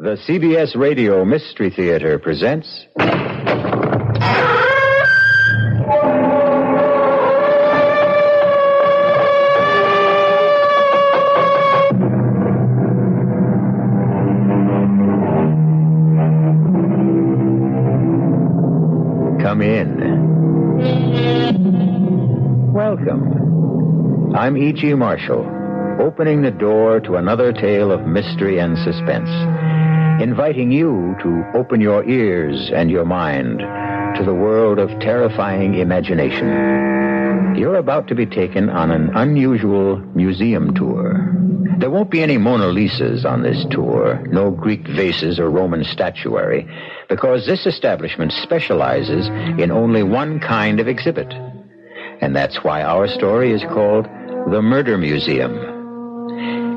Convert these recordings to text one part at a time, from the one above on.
The CBS Radio Mystery Theater presents... Come in. Welcome. I'm E.G. Marshall, opening the door to another tale of mystery and suspense, inviting you to open your ears and your mind to the world of terrifying imagination. You're about to be taken on an unusual museum tour. There won't be any Mona Lisas on this tour, no Greek vases or Roman statuary, because this establishment specializes in only one kind of exhibit. And that's why our story is called The Murder Museum.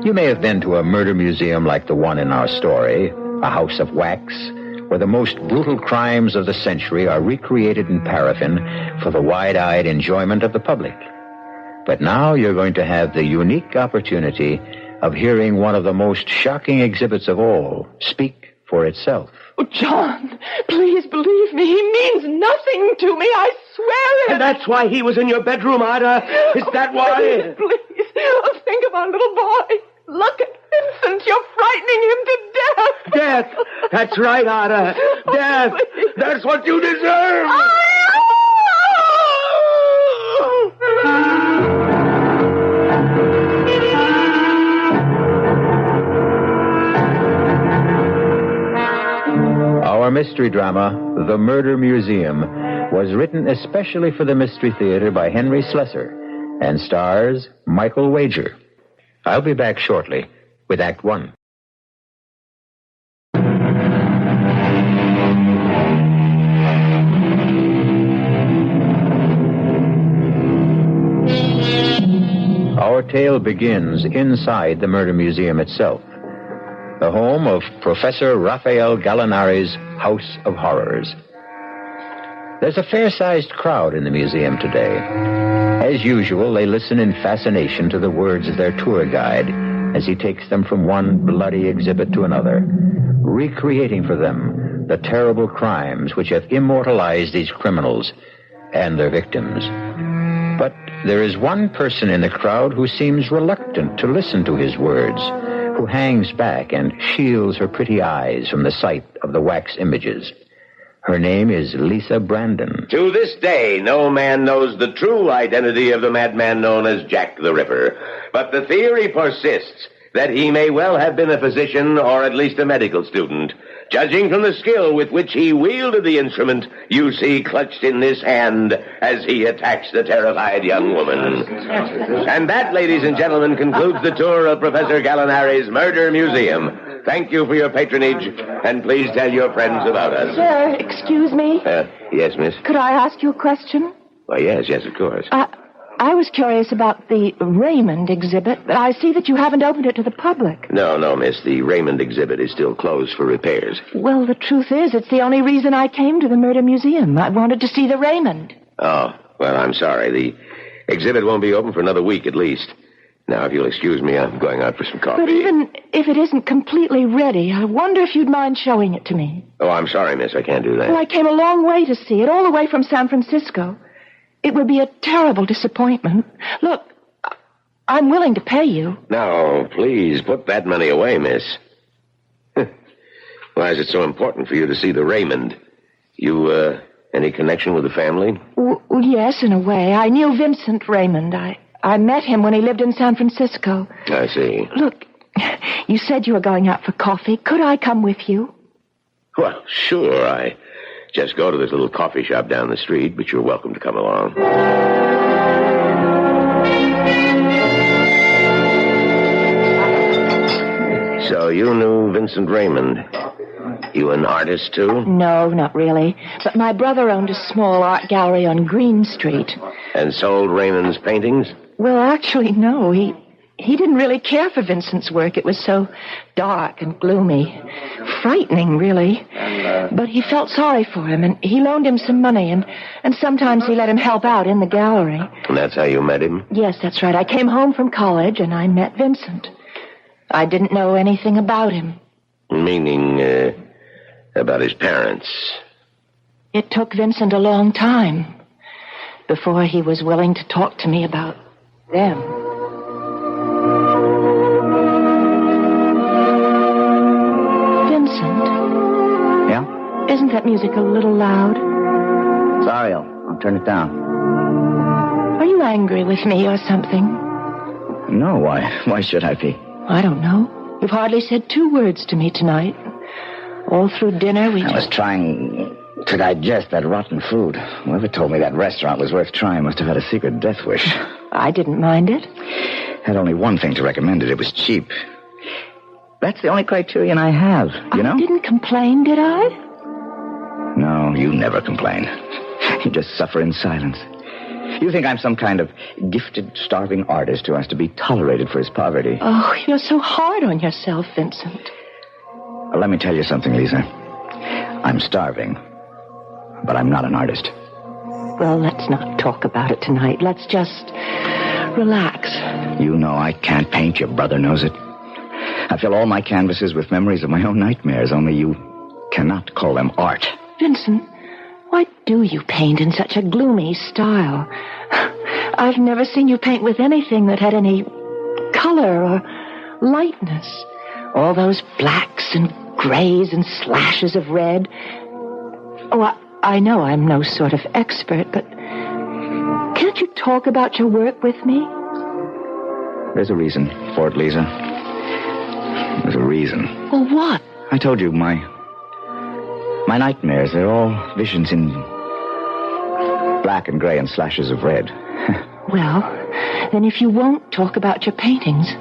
You may have been to a murder museum like the one in our story, a house of wax, where the most brutal crimes of the century are recreated in paraffin for the wide-eyed enjoyment of the public. But now you're going to have the unique opportunity of hearing one of the most shocking exhibits of all speak for itself. Oh, John, please believe me. He means nothing to me. I swear it. And that's why he was in your bedroom, Ida. Is that why? Please. Oh, think of our little boy. Look at Vincent. You're frightening him to death. Death. That's right, Ida. Death. Please. That's what you deserve. Our mystery drama, The Murder Museum, was written especially for the Mystery Theater by Henry Slesar and stars Michael Wager. I'll be back shortly with Act One. Our tale begins inside the Murder Museum itself, the home of Professor Raphael Gallinari's House of Horrors. There's a fair-sized crowd in the museum today. As usual, they listen in fascination to the words of their tour guide as he takes them from one bloody exhibit to another, recreating for them the terrible crimes which have immortalized these criminals and their victims. But there is one person in the crowd who seems reluctant to listen to his words, who hangs back and shields her pretty eyes from the sight of the wax images. Her name is Lisa Brandon. To this day, no man knows the true identity of the madman known as Jack the Ripper. But the theory persists that he may well have been a physician or at least a medical student, judging from the skill with which he wielded the instrument you see clutched in this hand as he attacks the terrified young woman. And that, ladies and gentlemen, concludes the tour of Professor Gallinari's Murder Museum. Thank you for your patronage, and please tell your friends about us. Sir, excuse me. Yes, miss? Could I ask you a question? Why, yes, of course. I was curious about the Raymond exhibit, but I see that you haven't opened it to the public. No, miss. The Raymond exhibit is still closed for repairs. Well, the truth is, it's the only reason I came to the Murder Museum. I wanted to see the Raymond. Oh, well, I'm sorry. The exhibit won't be open for another week at least. Now, if you'll excuse me, I'm going out for some coffee. But even if it isn't completely ready, I wonder if you'd mind showing it to me. Oh, I'm sorry, miss. I can't do that. Well, I came a long way to see it, all the way from San Francisco. It would be a terrible disappointment. Look, I'm willing to pay you. Now, please, put that money away, miss. Why is it so important for you to see the Raymond? You, any connection with the family? Well, yes, in a way. I knew Vincent Raymond. I met him when he lived in San Francisco. I see. Look, you said you were going out for coffee. Could I come with you? Well, sure. I just go to this little coffee shop down the street, but you're welcome to come along. So you knew Vincent Raymond. You an artist, too? No, not really. But my brother owned a small art gallery on Green Street. And sold Raymond's paintings? Well, actually, no. He didn't really care for Vincent's work. It was so dark and gloomy. Frightening, really. But he felt sorry for him, and he loaned him some money, and sometimes he let him help out in the gallery. And that's how you met him? Yes, that's right. I came home from college, and I met Vincent. I didn't know anything about him. Meaning, about his parents. It took Vincent a long time before he was willing to talk to me about them. Vincent. Yeah? Isn't that music a little loud? Sorry, I'll turn it down. Are you angry with me or something? No, why should I be? I don't know. You've hardly said 2 words to me tonight. All through dinner, I was trying to digest that rotten food. Whoever told me that restaurant was worth trying must have had a secret death wish. I didn't mind it. Had only one thing to recommend it. It was cheap. That's the only criterion I have, you know? I didn't complain, did I? No, you never complain. You just suffer in silence. You think I'm some kind of gifted, starving artist who has to be tolerated for his poverty. Oh, you're so hard on yourself, Vincent. Well, let me tell you something, Lisa. I'm starving, but I'm not an artist. Well, let's not talk about it tonight. Let's just relax. You know I can't paint. Your brother knows it. I fill all my canvases with memories of my own nightmares, only you cannot call them art. Vincent, why do you paint in such a gloomy style? I've never seen you paint with anything that had any color or lightness. All those blacks and grays and slashes of red. Oh, I know I'm no sort of expert, but can't you talk about your work with me? There's a reason for it, Lisa. There's a reason. Well, what? I told you, my nightmares, they're all visions in black and gray and slashes of red. Well, then if you won't talk about your paintings,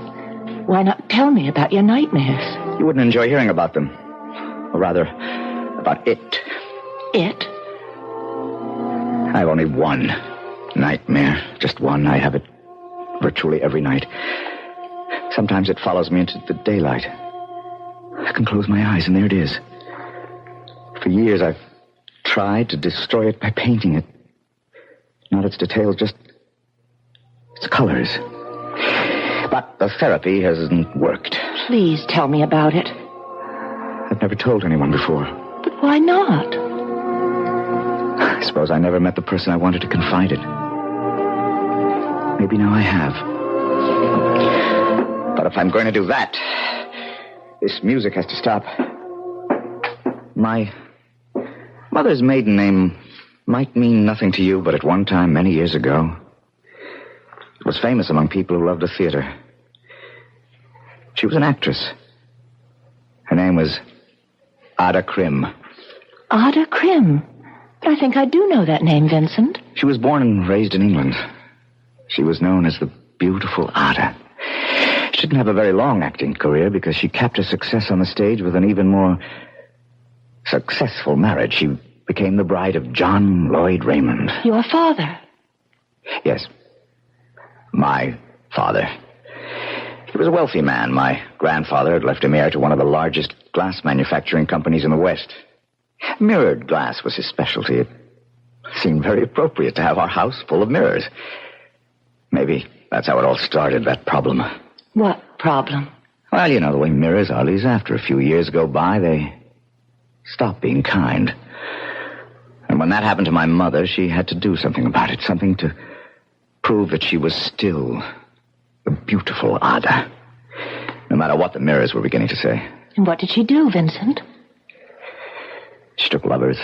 why not tell me about your nightmares? You wouldn't enjoy hearing about them. Or rather, about it. It? I have only one nightmare. Just one. I have it virtually every night. Sometimes it follows me into the daylight. I can close my eyes, and there it is. For years, I've tried to destroy it by painting it. Not its details, just its colors. But the therapy hasn't worked. Please tell me about it. I've never told anyone before. But why not? I suppose I never met the person I wanted to confide it. Maybe now I have. But if I'm going to do that, this music has to stop. My mother's maiden name might mean nothing to you, but at one time, many years ago, it was famous among people who loved the theater. She was an actress. Her name was Ada Krim. Ada Krim? But I think I do know that name, Vincent. She was born and raised in England. She was known as the beautiful Ada. She didn't have a very long acting career because she capped her success on the stage with an even more successful marriage. She became the bride of John Lloyd Raymond. Your father? Yes. My father. He was a wealthy man. My grandfather had left him heir to one of the largest glass manufacturing companies in the West. Mirrored glass was his specialty. It seemed very appropriate to have our house full of mirrors. Maybe that's how it all started, that problem. What problem? Well, you know the way mirrors are, Lisa. After a few years go by, they stop being kind. And when that happened to my mother, she had to do something about it. Something to prove that she was still the beautiful Ada. No matter what the mirrors were beginning to say. And what did she do, Vincent? She took lovers.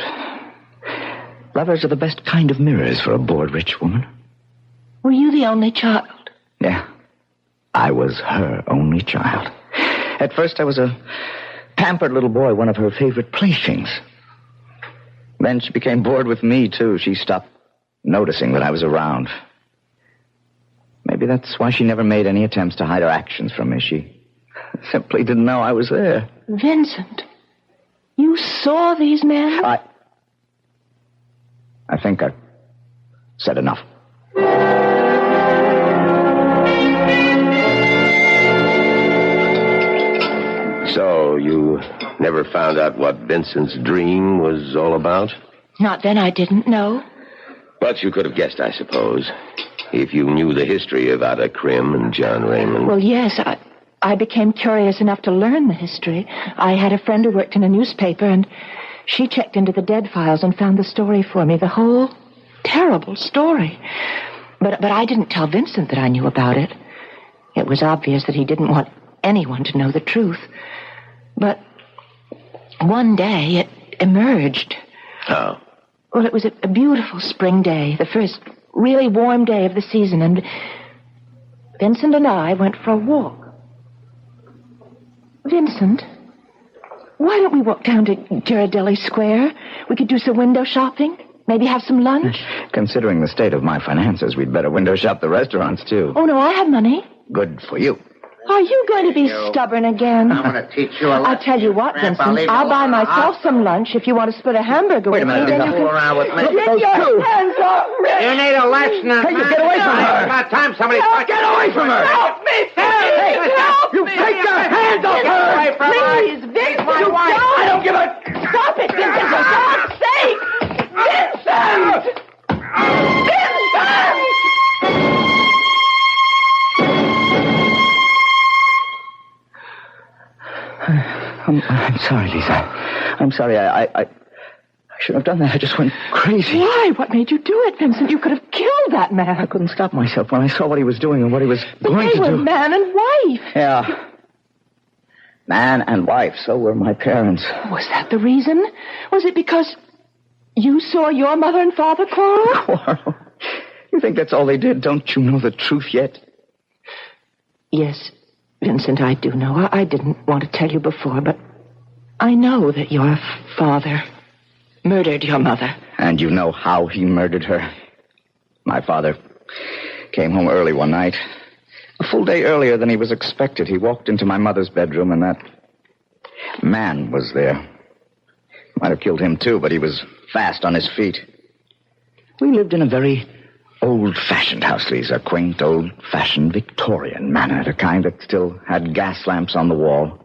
Lovers are the best kind of mirrors for a bored rich woman. Were you the only child? Yeah. I was her only child. At first, I was a pampered little boy, one of her favorite playthings. Then she became bored with me, too. She stopped noticing that I was around. Maybe that's why she never made any attempts to hide her actions from me. She simply didn't know I was there. Vincent, you saw these men? I think I've said enough. So, you never found out what Vincent's dream was all about? Not then, I didn't know. But you could have guessed, I suppose, if you knew the history of Ada Krim and John Raymond. Well, yes, I became curious enough to learn the history. I had a friend who worked in a newspaper, and she checked into the dead files and found the story for me, the whole terrible story. But I didn't tell Vincent that I knew about it. It was obvious that he didn't want anyone to know the truth. But one day it emerged. Oh. Well, it was a beautiful spring day, the first really warm day of the season, and Vincent and I went for a walk. Vincent, why don't we walk down to Ghirardelli Square? We could do some window shopping, maybe have some lunch. Considering the state of my finances, we'd better window shop the restaurants, too. Oh, no, I have money. Good for you. Are you going to be stubborn again? I'm going to teach you a lesson. I'll tell you what, Vincent. I'll buy myself some lunch if you want to split a hamburger Wait a minute. with me. Don't Fool around with me. Get your hands off me! You need a lesson. Hey, you get away from her. It's about time somebody... Get away from her! Help me! Help You me! take your hands off Get her! away from her. Please, Vincent, my wife. I don't give a... Stop it, Vincent, for God's sake! Vincent! Vincent! I'm sorry, Lisa. I'm sorry. I shouldn't have done that. I just went crazy. Why? What made you do it, Vincent? You could have killed that man. I couldn't stop myself when I saw what he was doing and what he was But going they to were do. man and wife. Yeah. Man and wife. So were my parents. Was that the reason? Was it because you saw your mother and father quarrel? Quarrel. You think that's all they did? Don't you know the truth yet? Yes, Vincent, I do know. I didn't want to tell you before, but I know that your father murdered your mother. And you know how he murdered her. My father came home early one night. A full day earlier than he was expected. He walked into my mother's bedroom, and that man was there. Might have killed him, too, but he was fast on his feet. We lived in a very old-fashioned house, Lisa. Quaint, old-fashioned Victorian manner. The kind that still had gas lamps on the wall.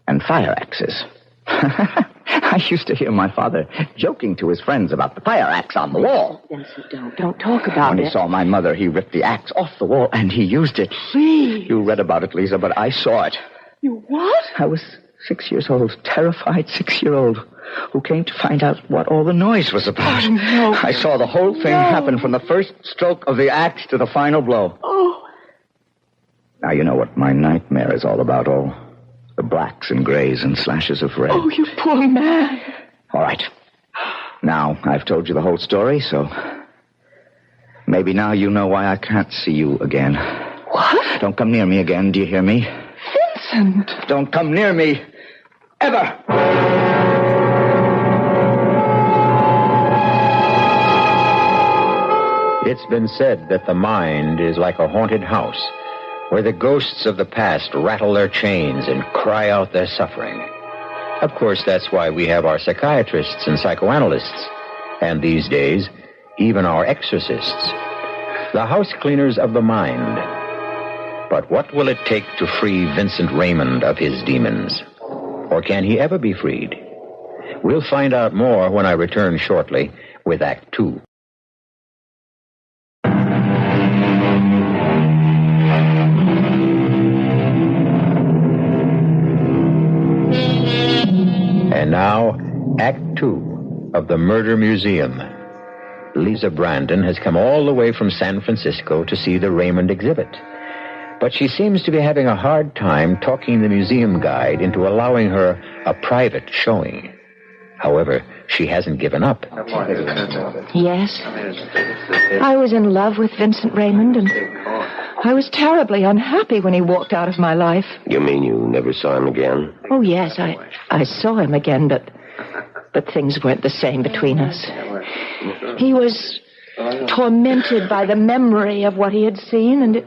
And fire axes. I used to hear my father joking to his friends about the fire axe on the wall. Vincent, don't talk about When it. he saw my mother, he ripped the axe off the wall, and he used it. Please. You read about it, Lisa, but I saw it. You what? I was 6 years old, terrified 6-year-old, who came to find out what all the noise was about. Oh, no. I saw the whole thing happen from the first stroke of the axe to the final blow. Oh. Now you know what my nightmare is all about, all the blacks and grays and slashes of red. Oh, you poor man. All right. Now, I've told you the whole story, so maybe now you know why I can't see you again. What? Don't come near me again, do you hear me? Vincent. Don't come near me. Ever. It's been said that the mind is like a haunted house, where the ghosts of the past rattle their chains and cry out their suffering. Of course, that's why we have our psychiatrists and psychoanalysts, and these days, even our exorcists, the house cleaners of the mind. But what will it take to free Vincent Raymond of his demons? Or can he ever be freed? We'll find out more when I return shortly with Act 2. And now, Act 2 of The Murder Museum. Lisa Brandon has come all the way from San Francisco to see the Raymond exhibit. But she seems to be having a hard time talking the museum guide into allowing her a private showing. However, she hasn't given up. Yes. I was in love with Vincent Raymond, and I was terribly unhappy when he walked out of my life. You mean you never saw him again? Oh, yes, I saw him again, but things weren't the same between us. He was tormented by the memory of what he had seen, and it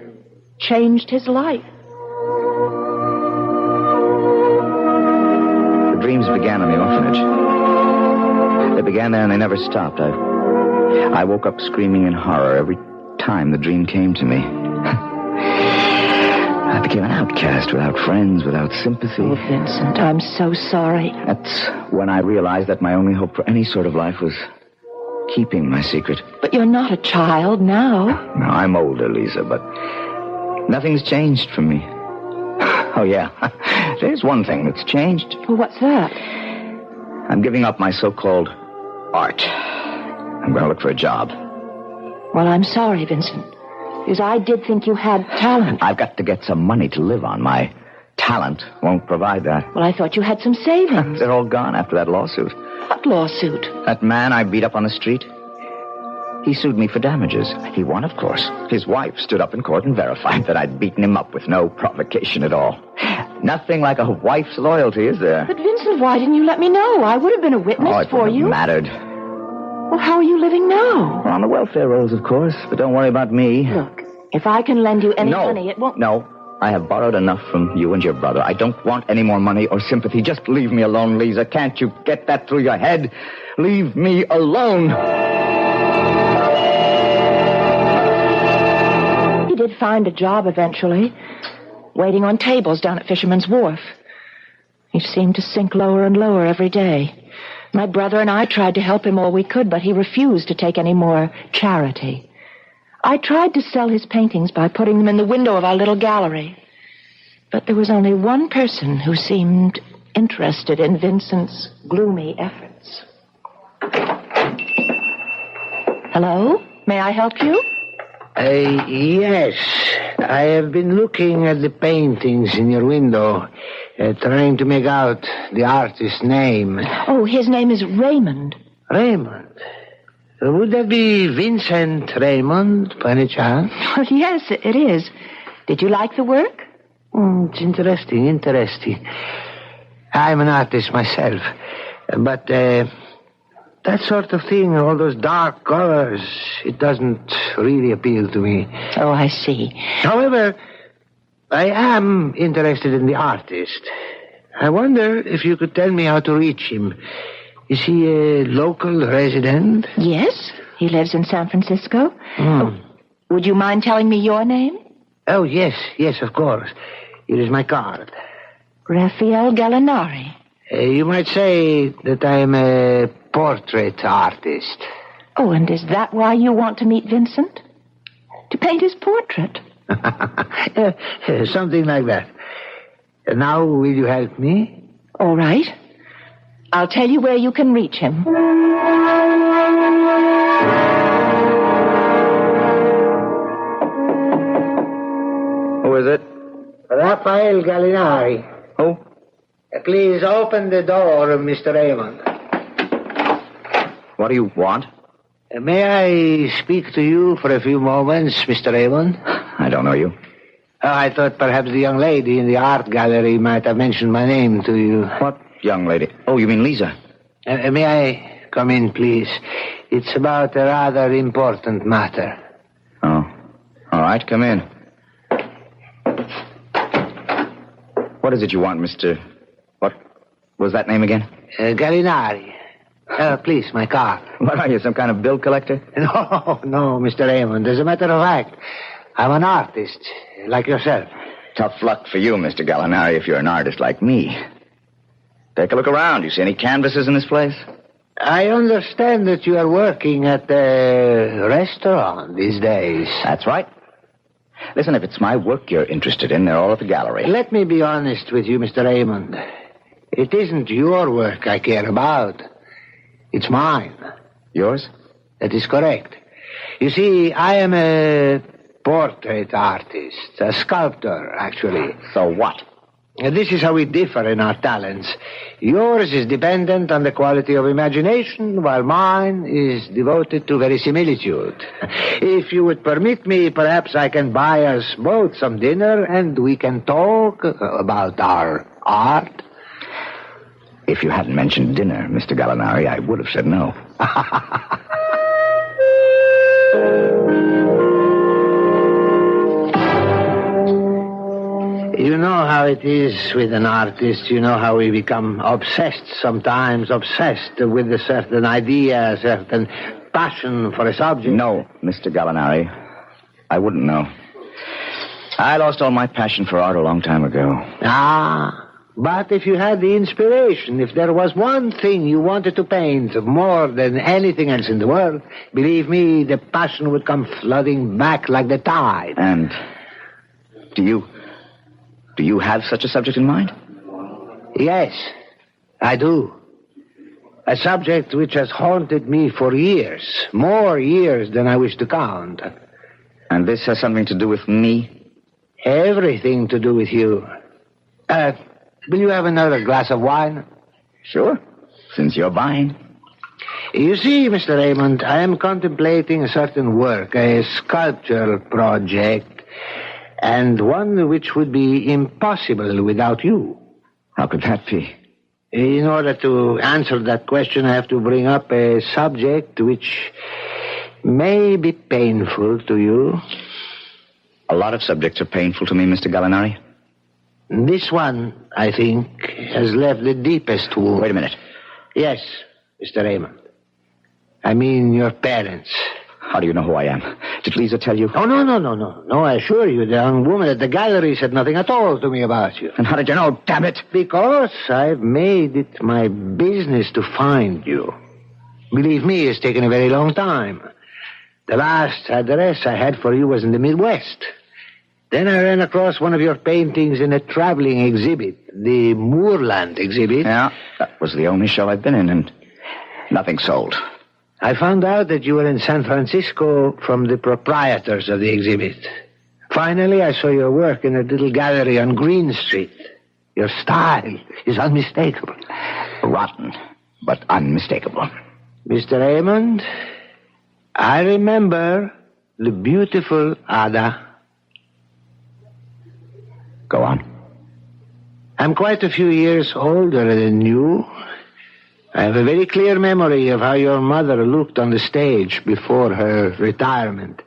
changed his life. The dreams began in the orphanage. They began there and they never stopped. I woke up screaming in horror every time the dream came to me. I became an outcast, without friends, without sympathy. Oh, Vincent, I'm so sorry. That's when I realized that my only hope for any sort of life was keeping my secret. But you're not a child now. Now, I'm older, Lisa, but nothing's changed for me. Oh, yeah. There's one thing that's changed. Well, what's that? I'm giving up my so-called art. I'm going to look for a job. Well, I'm sorry, Vincent, because I did think you had talent. I've got to get some money to live on. My talent won't provide that. Well, I thought you had some savings. They're all gone after that lawsuit. What lawsuit? That man I beat up on the street, he sued me for damages. He won, of course. His wife stood up in court and verified that I'd beaten him up with no provocation at all. Nothing like a wife's loyalty, is there? But, Vincent, why didn't you let me know? I would have been a witness for you. It mattered. Well, how are you living now? Well, on the welfare rolls, of course, but don't worry about me. Look, if I can lend you any money, it won't... No, I have borrowed enough from you and your brother. I don't want any more money or sympathy. Just leave me alone, Lisa. Can't you get that through your head? Leave me alone. He did find a job eventually, waiting on tables down at Fisherman's Wharf. He seemed to sink lower and lower every day. My brother and I tried to help him all we could, but he refused to take any more charity. I tried to sell his paintings by putting them in the window of our little gallery. But there was only one person who seemed interested in Vincent's gloomy efforts. Hello? May I help you? Yes. I have been looking at the paintings in your window, trying to make out the artist's name. Oh, his name is Raymond. Raymond? Would that be Vincent Raymond, by any chance? Oh, yes, it is. Did you like the work? It's interesting. I'm an artist myself. But that sort of thing, all those dark colors, it doesn't really appeal to me. Oh, I see. However, I am interested in the artist. I wonder if you could tell me how to reach him. Is he a local resident? Yes, he lives in San Francisco. Oh, would you mind telling me your name? Oh, yes, of course. Here is my card. Raphael Gallinari. You might say that I am a portrait artist. Oh, and is that why you want to meet Vincent? To paint his portrait? Something like that. Now, will you help me? All right. I'll tell you where you can reach him. Who is it? Raphael Gallinari. Who? Please open the door, Mr. Raymond. What do you want? May I speak to you for a few moments, Mr. Raymond? I don't know you. I thought perhaps the young lady in the art gallery might have mentioned my name to you. What young lady? Oh, you mean Lisa? May I come in, please? It's about a rather important matter. Oh. All right, come in. What is it you want, Mr... What was that name again? Gallinari. Please, my card. What are you, some kind of bill collector? No, Mr. Raymond. As a matter of fact, I'm an artist, like yourself. Tough luck for you, Mr. Gallinari, if you're an artist like me. Take a look around. You see any canvases in this place? I understand that you are working at a restaurant these days. That's right. Listen, if it's my work you're interested in, they're all at the gallery. Let me be honest with you, Mr. Raymond. It isn't your work I care about. It's mine. Yours? That is correct. You see, I am a portrait artist, a sculptor, actually. So what? This is how we differ in our talents. Yours is dependent on the quality of imagination, while mine is devoted to verisimilitude. If you would permit me, perhaps I can buy us both some dinner and we can talk about our art. If you hadn't mentioned dinner, Mr. Gallinari, I would have said no. You know how it is with an artist. You know how we become obsessed sometimes, obsessed with a certain idea, a certain passion for a subject. No, Mr. Gallinari, I wouldn't know. I lost all my passion for art a long time ago. But if you had the inspiration, if there was one thing you wanted to paint more than anything else in the world, believe me, the passion would come flooding back like the tide. And do you Do you have such a subject in mind? Yes, I do. A subject which has haunted me for years. More years than I wish to count. And this has something to do with me? Everything to do with you. Will you have another glass of wine? Sure, since you're buying. You see, Mr. Raymond, I am contemplating a certain work, a sculptural project, and one which would be impossible without you. How could that be? In order to answer that question, I have to bring up a subject which may be painful to you. A lot of subjects are painful to me, Mr. Gallinari. This one, I think, has left the deepest wound. Wait a minute. Yes, Mr. Raymond. I mean your parents. How do you know who I am? Did Lisa tell you? Oh, no. No, I assure you, the young woman at the gallery said nothing at all to me about you. And how did you know? Damn it! Because I've made it my business to find you. Believe me, it's taken a very long time. The last address I had for you was in the Midwest. Then I ran across one of your paintings in a traveling exhibit, the Moorland exhibit. Yeah, that was the only show I've been in, and nothing sold. I found out that you were in San Francisco from the proprietors of the exhibit. Finally, I saw your work in a little gallery on Green Street. Your style is unmistakable. Rotten, but unmistakable. Mr. Raymond, I remember the beautiful Ada. Go on. I'm quite a few years older than you. I have a very clear memory of how your mother looked on the stage before her retirement.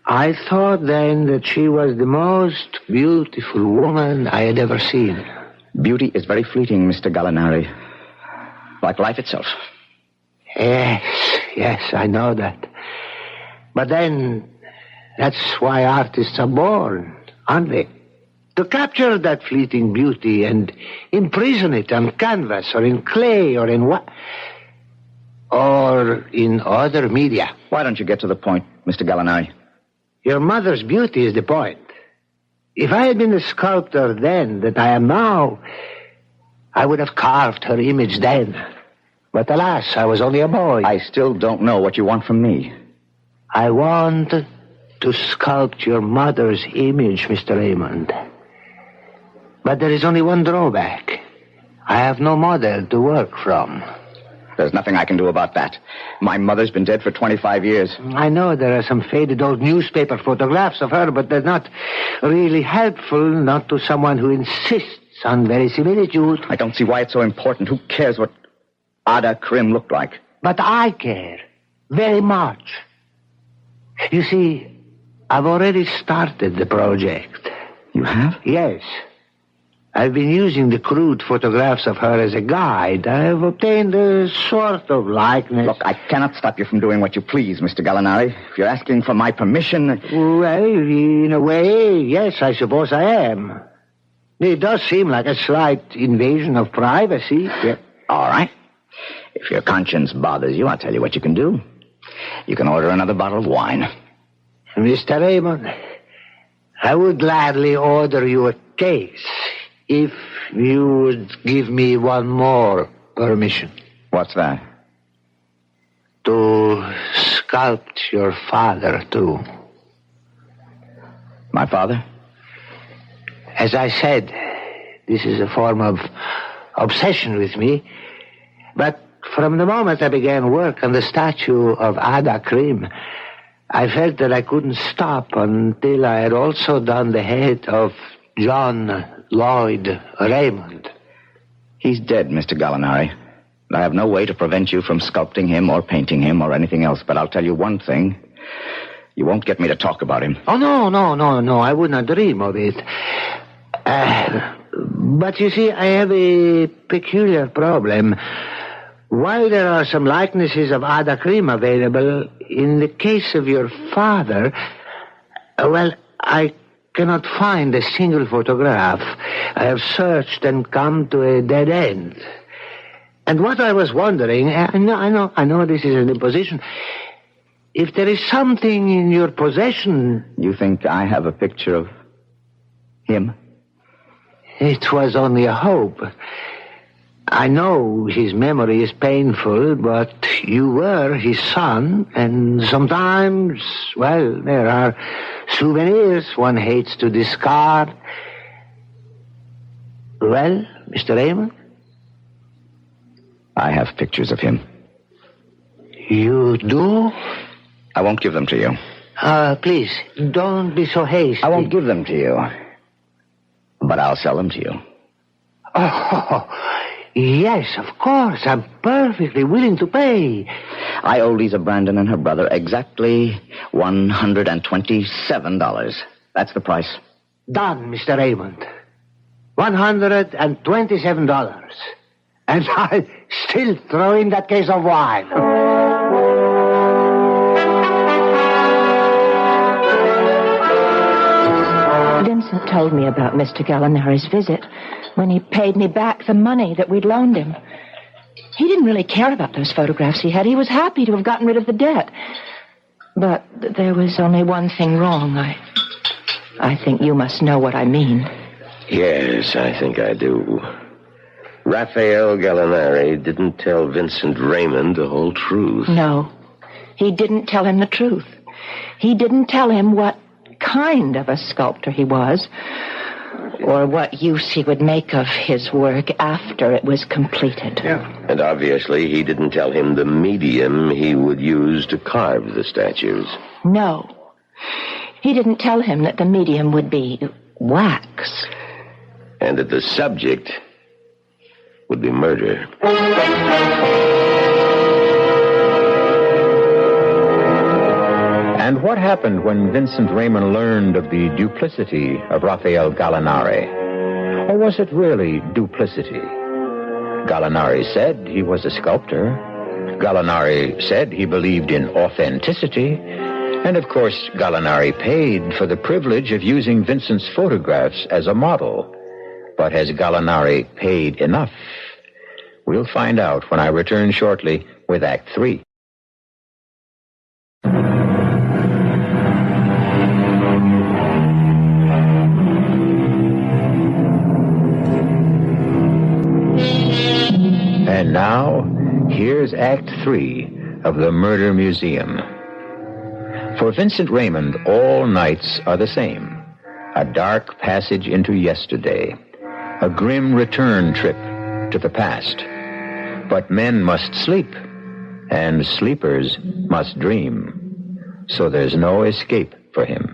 I thought then that she was the most beautiful woman I had ever seen. Beauty is very fleeting, Mr. Gallinari. Like life itself. Yes, I know that. But then, that's why artists are born, aren't they? To capture that fleeting beauty and imprison it on canvas or in clay or in what? Or in other media. Why don't you get to the point, Mr. Gallinari? Your mother's beauty is the point. If I had been the sculptor then that I am now, I would have carved her image then. But alas, I was only a boy. I still don't know what you want from me. I want to sculpt your mother's image, Mr. Raymond. But there is only one drawback. I have no model to work from. There's nothing I can do about that. My mother's been dead for 25 years. I know there are some faded old newspaper photographs of her, but they're not really helpful, not to someone who insists on verisimilitude. I don't see why it's so important. Who cares what Ada Krim looked like? But I care. Very much. You see, I've already started the project. You have? Yes. I've been using the crude photographs of her as a guide. I've obtained a sort of likeness. Look, I cannot stop you from doing what you please, Mr. Gallinari. If you're asking for my permission... Well, in a way, yes, I suppose I am. It does seem like a slight invasion of privacy. Yeah. All right. If your conscience bothers you, I'll tell you what you can do. You can order another bottle of wine. Mr. Raymond, I would gladly order you a case if you would give me one more permission. What's that? To sculpt your father, too. My father? As I said, this is a form of obsession with me. But from the moment I began work on the statue of Ada Krim, I felt that I couldn't stop until I had also done the head of John Lloyd Raymond. He's dead, Mr. Gallinari. I have no way to prevent you from sculpting him or painting him or anything else, but I'll tell you one thing. You won't get me to talk about him. Oh, no, I would not dream of it. But you see, I have a peculiar problem. While there are some likenesses of Ada Krim available, in the case of your father, well, I cannot find a single photograph. I have searched and come to a dead end. And what I was wondering, I know this is an imposition, if there is something in your possession... You think I have a picture of him? It was only a hope. I know his memory is painful, but you were his son, and sometimes, well, there are souvenirs one hates to discard. Well, Mr. Himan? I have pictures of him. You do? I won't give them to you. Please, don't be so hasty. I won't give them to you. But I'll sell them to you. Oh, yes, of course. I'm perfectly willing to pay. I owe Lisa Brandon and her brother exactly $127. That's the price. Done, Mr. Raymond. $127. And I'll still throw in that case of wine. Vincent told me about Mr. Gallinari's visit when he paid me back the money that we'd loaned him. He didn't really care about those photographs he had. He was happy to have gotten rid of the debt. But there was only one thing wrong. I think you must know what I mean. Yes, I think I do. Raphael Gallinari didn't tell Vincent Raymond the whole truth. No, he didn't tell him the truth. He didn't tell him what kind of a sculptor he was, or what use he would make of his work after it was completed. Yeah. And obviously he didn't tell him the medium he would use to carve the statues. No, he didn't tell him that the medium would be wax. And that the subject would be murder. And what happened when Vincent Raymond learned of the duplicity of Raphael Gallinari? Or was it really duplicity? Gallinari said he was a sculptor. Gallinari said he believed in authenticity. And of course, Gallinari paid for the privilege of using Vincent's photographs as a model. But has Gallinari paid enough? We'll find out when I return shortly with Act 3. And now, here's Act 3 of the Murder Museum. For Vincent Raymond, all nights are the same. A dark passage into yesterday. A grim return trip to the past. But men must sleep, and sleepers must dream. So there's no escape for him.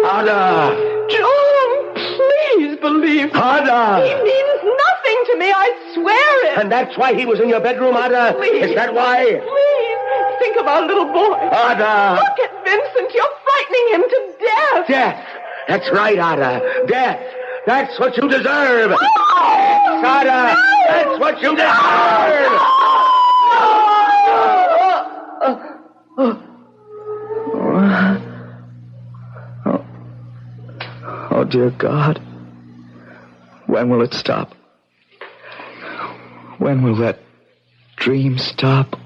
Ada! John, please believe me. Ada! He means nothing to me, I swear it. And that's why he was in your bedroom, Ada? Please. Is that why? Please, think of our little boy. Ada! Look at Vincent, you're frightening him to death. Death! That's right, Ada. Death! That's what you deserve! Oh, Ada! no. That's what you deserve! Oh, dear God. When will it stop? When will that dream stop?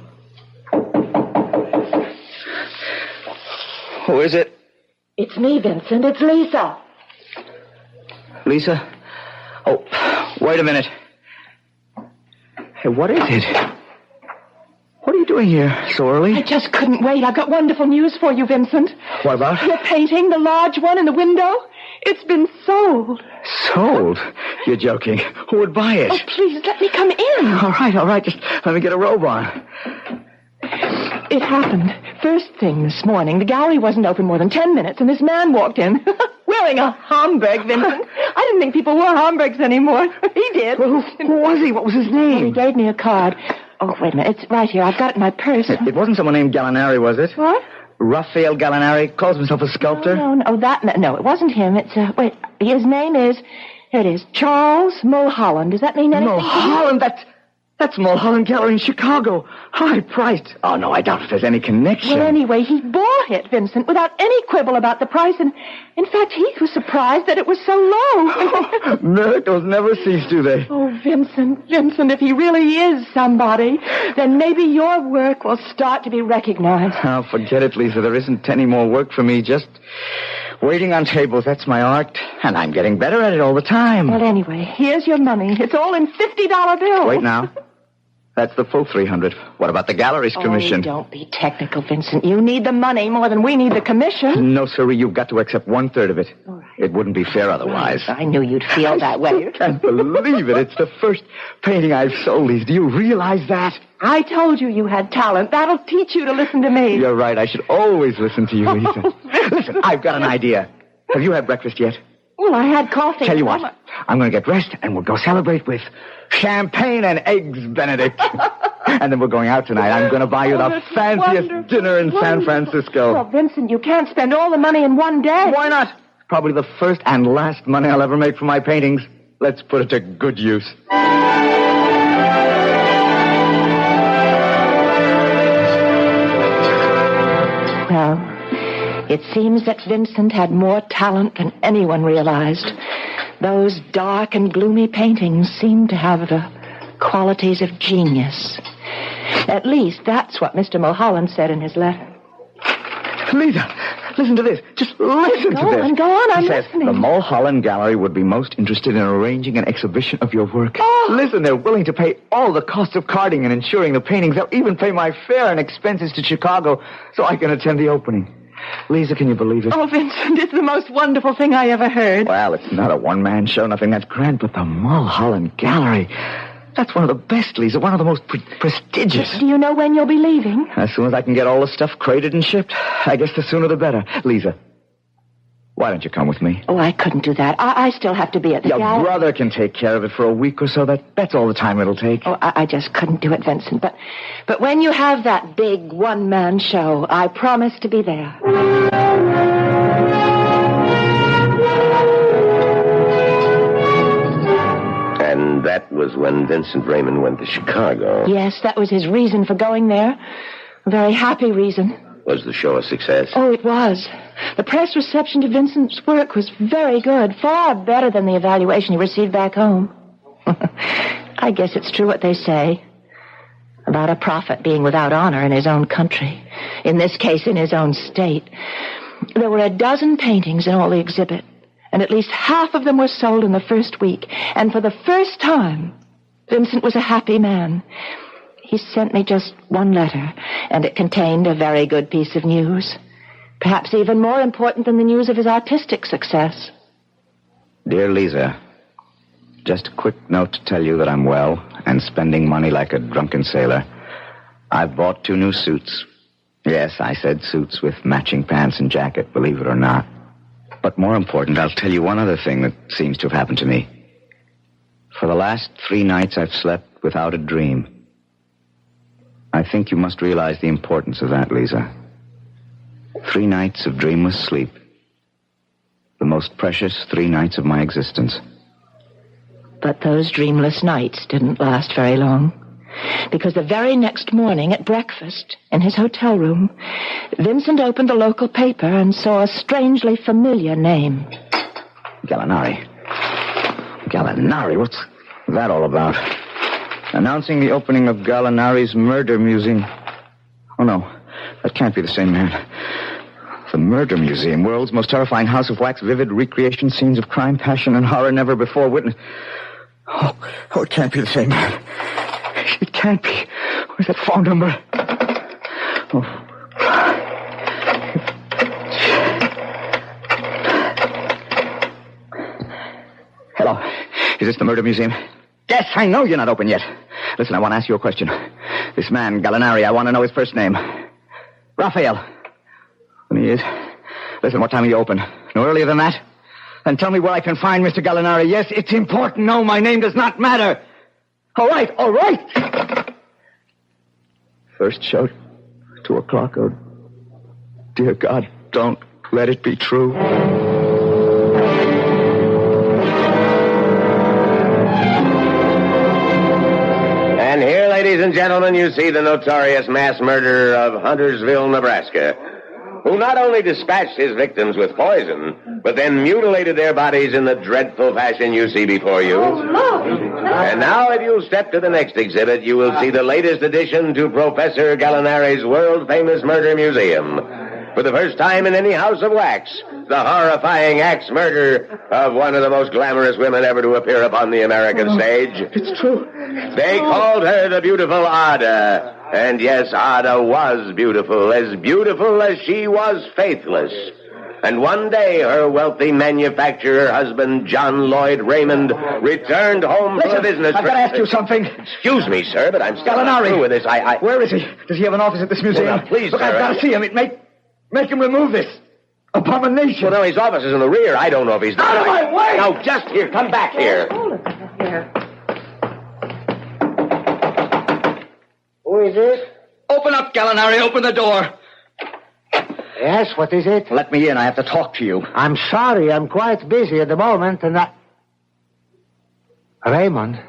Who is it? It's me, Vincent. It's Lisa. Lisa? Oh, wait a minute. Hey, what is it? What are you doing here so early? I just couldn't wait. I've got wonderful news for you, Vincent. What about? Your painting, the large one in the window, it's been sold. Sold? You're joking. Who would buy it? Oh, please, let me come in. All right. Just let me get a robe on. It happened. First thing this morning, the gallery wasn't open more than 10 minutes, and this man walked in wearing a Homburg, Vincent. I didn't think people wore Homburgs anymore. He did. Well, who was he? What was his Well, he name? gave me a card. Oh, wait a minute. It's right here. I've got it in my purse. It wasn't someone named Gallinari, was it? What? Raphael Gallinari calls himself a sculptor? No, it wasn't him. It's, wait, his name is, here it is, Charles Mulholland. Does that mean anything? Mulholland, that's Mulholland Gallery in Chicago. High priced. Oh, no, I doubt if there's any connection. Well, anyway, he bought it, Vincent, without any quibble about the price, and in fact, he was surprised that it was so low. Miracles never cease, do they? Oh, Vincent, if he really is somebody, then maybe your work will start to be recognized. Oh, forget it, Lisa. There isn't any more work for me. Just Waiting on tables, that's my art. And I'm getting better at it all the time. Well, anyway, here's your money. It's all in $50 bills. Wait now. That's the full $300. What about the gallery's commission? Oh, don't be technical, Vincent. You need the money more than we need the commission. No, sirree, you've got to accept 1/3 of it. All right. It wouldn't be fair otherwise. I knew you'd feel that way. I can't believe it. It's the first painting I've sold, Lisa. Do you realize that? I told you had talent. That'll teach you to listen to me. You're right. I should always listen to you, Lisa. Listen, I've got an idea. Have you had breakfast yet? Well, I had coffee. Tell you what, I'm going to get dressed and we'll go celebrate with champagne and eggs Benedict. And then we're going out tonight. I'm going to buy you the fanciest dinner in San Francisco. Well, Vincent, you can't spend all the money in one day. Why not? Probably the first and last money I'll ever make for my paintings. Let's put it to good use. Well, it seems that Vincent had more talent than anyone realized. Those dark and gloomy paintings seemed to have the qualities of genius. At least that's what Mr. Mulholland said in his letter. Lisa, listen to this. Just listen to this. Go on, I'm He says, listening. the Mulholland Gallery would be most interested in arranging an exhibition of your work. Oh. Listen, they're willing to pay all the costs of carding and insuring the paintings. They'll even pay my fare and expenses to Chicago so I can attend the opening. Lisa, can you believe it? Oh, Vincent, it's the most wonderful thing I ever heard. Well, it's not a one-man show, nothing that's grand, but the Mulholland Gallery, that's one of the best, Lisa, one of the most prestigious. Do you know when you'll be leaving? As soon as I can get all the stuff crated and shipped. I guess the sooner the better. Lisa, why don't you come with me? Oh, I couldn't do that. I still have to be at the Your gallery. brother can take care of it for a week or so. That's all the time it'll take. Oh, I just couldn't do it, Vincent. But when you have that big one-man show, I promise to be there. And that was when Vincent Raymond went to Chicago. Yes, that was his reason for going there. A very happy reason. Was the show a success? Oh, it was. The press reception to Vincent's work was very good, far better than the evaluation he received back home. I guess it's true what they say about a prophet being without honor in his own country. In this case, in his own state. There were a dozen paintings in all the exhibit, and at least half of them were sold in the first week. And for the first time, Vincent was a happy man. He sent me just one letter, and it contained a very good piece of news. Perhaps even more important than the news of his artistic success. Dear Lisa, just a quick note to tell you that I'm well and spending money like a drunken sailor. I've bought 2 new suits. Yes, I said suits with matching pants and jacket, believe it or not. But more important, I'll tell you one other thing that seems to have happened to me. For the last 3 nights, I've slept without a dream. I think you must realize the importance of that, Lisa. 3 nights of dreamless sleep. The most precious 3 nights of my existence. But those dreamless nights didn't last very long. Because the very next morning at breakfast in his hotel room, Vincent opened the local paper and saw a strangely familiar name. Gallinari. Gallinari? What's that all about? Announcing the opening of Gallinari's Murder Museum. Oh, no. That can't be the same man. The Murder Museum, world's most terrifying house of wax, vivid recreation scenes of crime, passion, and horror never before witnessed. Oh, it can't be the same man. It can't be. Where's that phone number? Oh. Hello. Is this the Murder Museum? Yes, I know you're not open yet. Listen, I want to ask you a question. This man, Gallinari, I want to know his first name. Raphael. And he is. Listen, what time are you open? No earlier than that? Then tell me where I can find Mr. Gallinari. Yes, it's important. No, my name does not matter. All right. First show, 2 o'clock. Oh, dear God, don't let it be true. And here, ladies and gentlemen, you see the notorious mass murderer of Huntersville, Nebraska, who not only dispatched his victims with poison, but then mutilated their bodies in the dreadful fashion you see before you. And now, if you'll step to the next exhibit, you will see the latest addition to Professor Gallinari's world-famous murder museum. For the first time in any house of wax, the horrifying axe murder of one of the most glamorous women ever to appear upon the American stage. It's true. They called her the beautiful Ada. And yes, Ada was beautiful as she was faithless. And one day, her wealthy manufacturer husband, John Lloyd Raymond, returned home from a business I've got to ask you something. Excuse me, sir, but I'm still not Gallinari. through with this. Where is he? Does he have an office at this museum? Well, now, please, Look, sir, I've got to see him. Make him remove this abomination. Well, no, his office is in the rear. I don't know if he's... Out of my way! Now, just here. Come back here. Who is it? Open up, Gallinari. Open the door. Yes, what is it? Let me in. I have to talk to you. I'm sorry, I'm quite busy at the moment, and Raymond?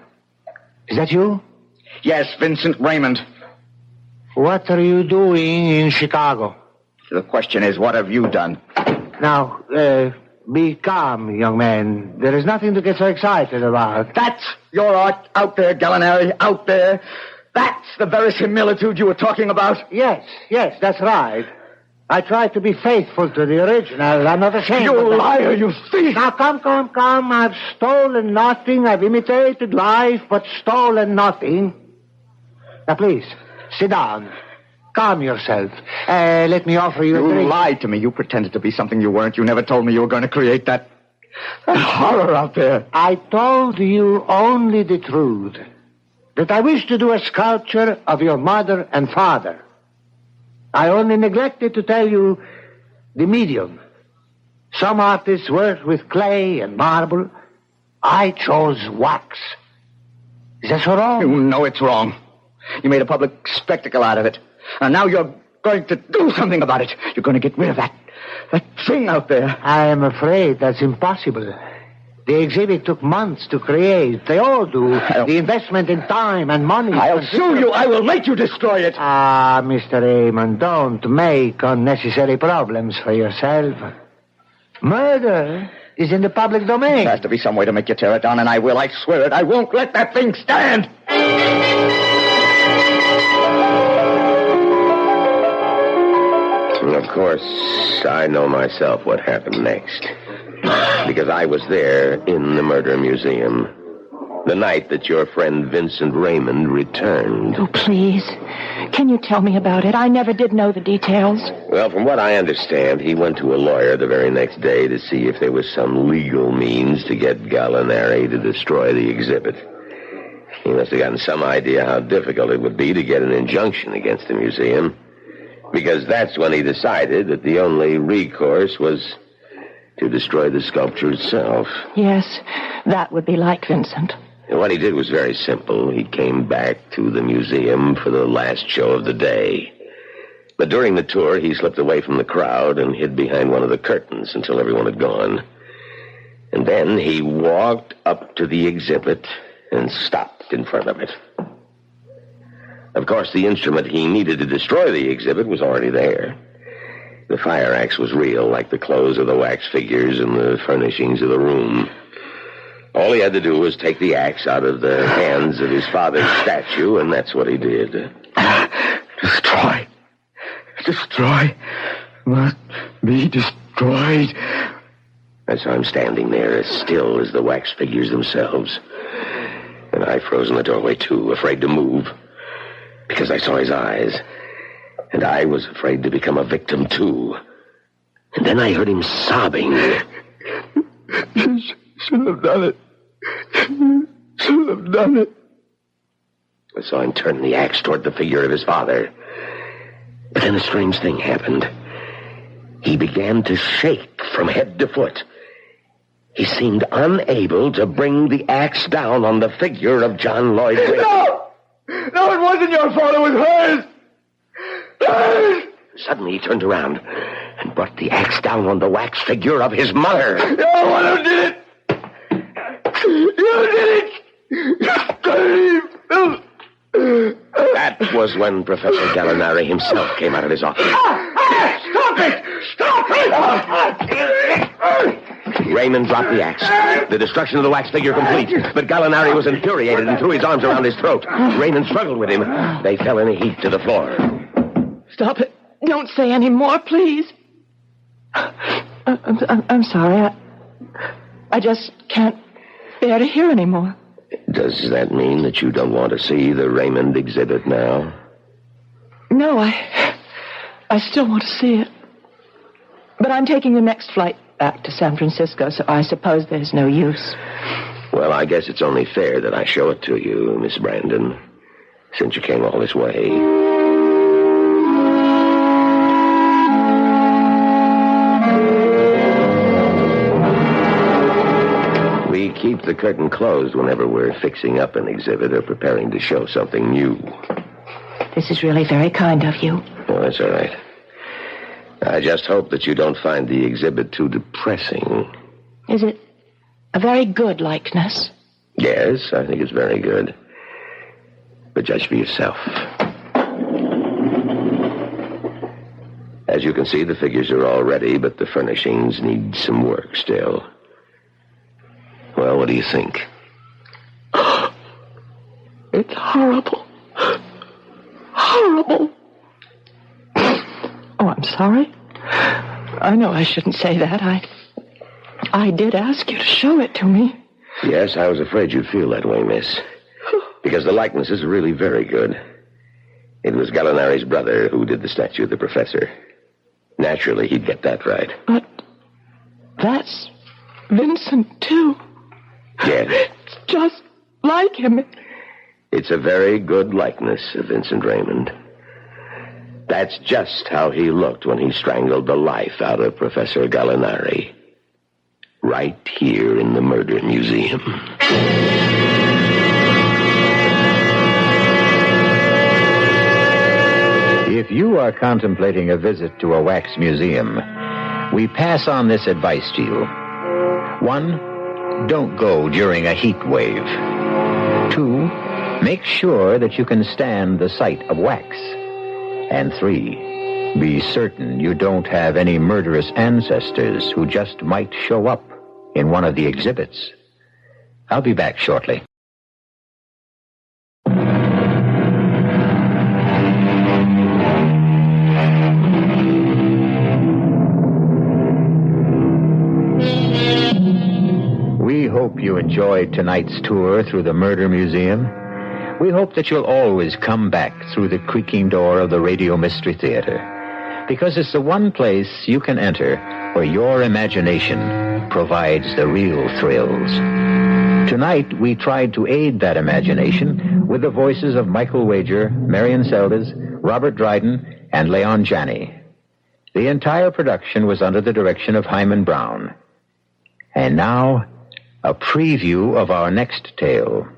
Is that you? Yes, Vincent Raymond. What are you doing in Chicago? The question is, what have you done? Now, be calm, young man. There is nothing to get so excited about. That's your art out there, Gallinari, out there. That's the verisimilitude you were talking about. Yes, that's right. I try to be faithful to the original. I'm not ashamed You of that. liar, you thief! Now, come. I've stolen nothing. I've imitated life, but stolen nothing. Now, please, sit down. Calm yourself. Let me offer you a You drink. lied to me. You pretended to be something you weren't. You never told me you were going to create that horror out there. I told you only the truth. That I wish to do a sculpture of your mother and father. I only neglected to tell you the medium. Some artists work with clay and marble. I chose wax. Is that so wrong? You know it's wrong. You made a public spectacle out of it. And now you're going to do something about it. You're going to get rid of that thing out there. I am afraid that's impossible. The exhibit took months to create. They all do. The investment in time and money. I'll sue you. I will make you destroy it. Ah, Mr. Raymond, don't make unnecessary problems for yourself. Murder is in the public domain. There has to be some way to make you tear it down, and I will. I swear it. I won't let that thing stand. Of course, I know myself what happened next. Because I was there in the murder museum. The night that your friend Vincent Raymond returned. Oh, please. Can you tell me about it? I never did know the details. Well, from what I understand, he went to a lawyer the very next day to see if there was some legal means to get Gallinari to destroy the exhibit. He must have gotten some idea how difficult it would be to get an injunction against the museum. Because that's when he decided that the only recourse was to destroy the sculpture itself. Yes, that would be like Vincent. And what he did was very simple. He came back to the museum for the last show of the day. But during the tour, he slipped away from the crowd and hid behind one of the curtains until everyone had gone. And then he walked up to the exhibit and stopped in front of it. Of course, the instrument he needed to destroy the exhibit was already there. The fire axe was real, like the clothes of the wax figures and the furnishings of the room. All he had to do was take the axe out of the hands of his father's statue, and that's what he did. Destroy. Must be destroyed. I saw him standing there, as still as the wax figures themselves. And I froze in the doorway, too, afraid to move, because I saw his eyes. And I was afraid to become a victim, too. And then I heard him sobbing. Shouldn't have done it. Shouldn't have done it. I saw him turn the axe toward the figure of his father. But then a strange thing happened. He began to shake from head to foot. He seemed unable to bring the axe down on the figure of John Lloyd Wayne. No, it wasn't your fault. It was hers. Suddenly he turned around and brought the axe down on the wax figure of his mother. You're the one who did it. You did it. That was when Professor Gallinari himself came out of his office. Stop it! Stop it! Raymond dropped the axe. The destruction of the wax figure complete. But Gallinari was infuriated and threw his arms around his throat. Raymond struggled with him. They fell in a heap to the floor. Stop it. Don't say any more, please. I'm sorry. I just can't bear to hear anymore. Does that mean that you don't want to see the Raymond exhibit now? No, I still want to see it. But I'm taking the next flight back to San Francisco, so I suppose there's no use. Well, I guess it's only fair that I show it to you, Miss Brandon, since you came all this way. We keep the curtain closed whenever we're fixing up an exhibit or preparing to show something new. This is really very kind of you. Oh, that's all right. I just hope that you don't find the exhibit too depressing. Is it a very good likeness? Yes, I think it's very good. But judge for yourself. As you can see, the figures are all ready, but the furnishings need some work still. Well, what do you think? It's horrible. Horrible. Oh, I'm sorry. I know I shouldn't say that. I did ask you to show it to me. Yes, I was afraid you'd feel that way, miss. Because the likenesses are really very good. It was Gallinari's brother who did the statue of the professor. Naturally, he'd get that right. But that's Vincent, too. Yes. It's just like him. It's a very good likeness of Vincent Raymond. That's just how he looked when he strangled the life out of Professor Gallinari. Right here in the Murder Museum. If you are contemplating a visit to a wax museum, we pass on this advice to you. 1, don't go during a heat wave. 2, make sure that you can stand the sight of wax. And 3, be certain you don't have any murderous ancestors who just might show up in one of the exhibits. I'll be back shortly. We hope you enjoyed tonight's tour through the Murder Museum. We hope that you'll always come back through the creaking door of the Radio Mystery Theater, because it's the one place you can enter where your imagination provides the real thrills. Tonight, we tried to aid that imagination with the voices of Michael Wager, Marian Seldes, Robert Dryden, and Leon Janney. The entire production was under the direction of Himan Brown. And now, a preview of our next tale.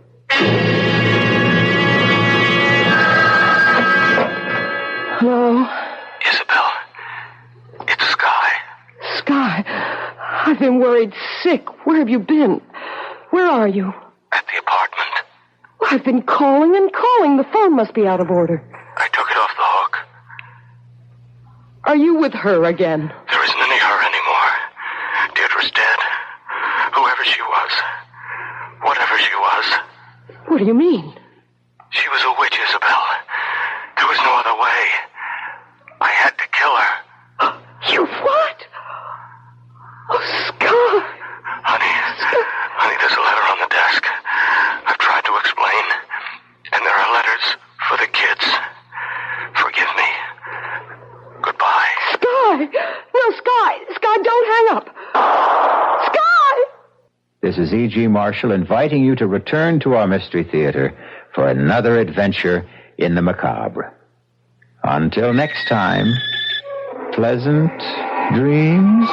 Hello? Isabel, it's Sky. Sky, I've been worried sick. Where have you been? Where are you? At the apartment. Well, I've been calling and calling. The phone must be out of order. I took it off the hook. Are you with her again? There isn't any her anymore. Deirdre's dead. Whoever she was. Whatever she was. What do you mean? She was a witch, Isabel. There was no other way. I had to kill her. You what? Oh, Sky. Honey, there's a letter on the desk. I've tried to explain. And there are letters for the kids. Forgive me. Goodbye. Sky! No, Sky! Sky, don't hang up! Sky! This is E.G. Marshall inviting you to return to our Mystery Theater for another adventure in the macabre. Until next time, pleasant dreams.